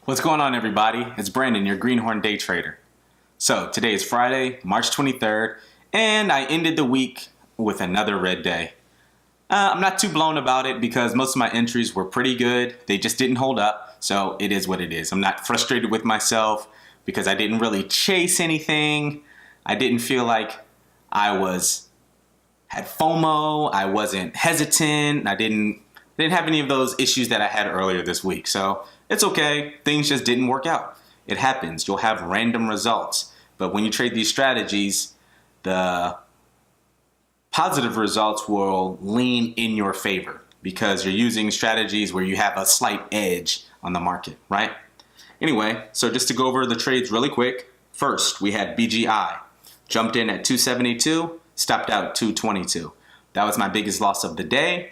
What's going on, everybody? It's Brandon, your Greenhorn day trader. So today is Friday, March 23rd, and I ended the week with another red day. I'm not too blown about it because most of my entries were pretty good. They just didn't hold up, so it is what it is. I'm not frustrated with myself because I didn't really chase anything. I didn't feel like I had FOMO. I wasn't hesitant. I didn't have any of those issues that I had earlier this week. So it's okay. Things just didn't work out. It happens. You'll have random results. But when you trade these strategies, the positive results will lean in your favor because you're using strategies where you have a slight edge on the market, right? Anyway, so just to go over the trades really quick. First, we had BGI. Jumped in at 272, stopped out 222. That was my biggest loss of the day.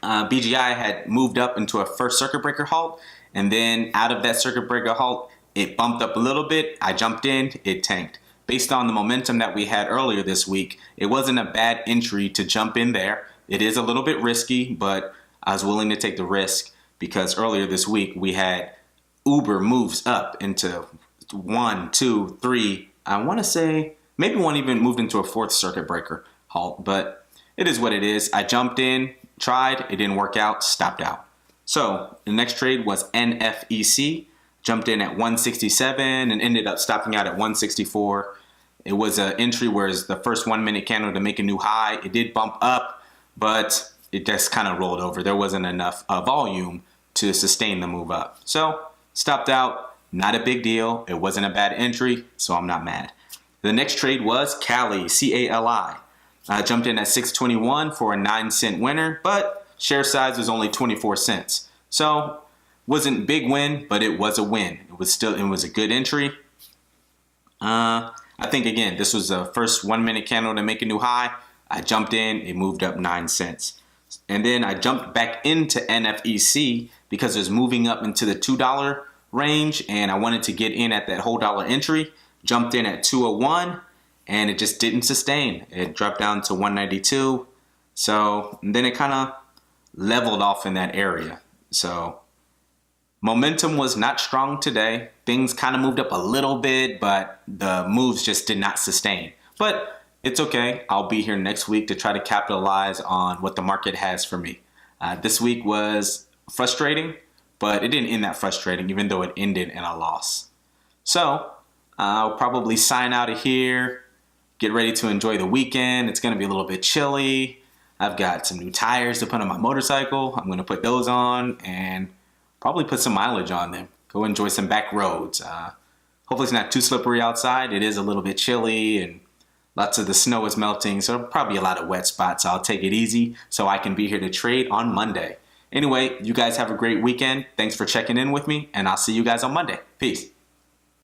BGI had moved up into a first circuit breaker halt, and then out of that circuit breaker halt, it bumped up a little bit. I jumped in, it tanked. Based on the momentum that we had earlier this week, it wasn't a bad entry to jump in there. It is a little bit risky, but I was willing to take the risk because earlier this week we had Uber moves up into 1, 2, 3. I want to say maybe one even moved into a fourth circuit breaker halt, but it is what it is. I jumped in, tried, it didn't work out, stopped out. So the next trade was NFEC. Jumped in at 167 and ended up stopping out at 164. It was an entry where it's the first 1 minute candle to make a new high. It did bump up, but it just kind of rolled over. There wasn't enough volume to sustain the move up. So stopped out, not a big deal. It wasn't a bad entry, so I'm not mad. The next trade was Cali, C-A-L-I. Jumped in at 621 for a 9-cent winner, but share size was only 24 cents. So wasn't big win, but it was a win. It was a good entry. I think again, this was the first 1 minute candle to make a new high. I jumped in, it moved up 9 cents. And then I jumped back into NFEC because it was moving up into the $2 range and I wanted to get in at that whole dollar entry. Jumped in at 201 and it just didn't sustain. It dropped down to 192. So then it kind of leveled off in that area. So momentum was not strong today. Things kind of moved up a little bit, but the moves just did not sustain. But it's okay. I'll be here next week to try to capitalize on what the market has for me. This week was frustrating, but it didn't end that frustrating, even though it ended in a loss. So I'll probably sign out of here, get ready to enjoy the weekend. It's going to be a little bit chilly. I've got some new tires to put on my motorcycle. I'm going to put those on and probably put some mileage on them. Go enjoy some back roads. Hopefully it's not too slippery outside. It is a little bit chilly and lots of the snow is melting. So probably a lot of wet spots. I'll take it easy so I can be here to trade on Monday. Anyway, you guys have a great weekend. Thanks for checking in with me and I'll see you guys on Monday. Peace.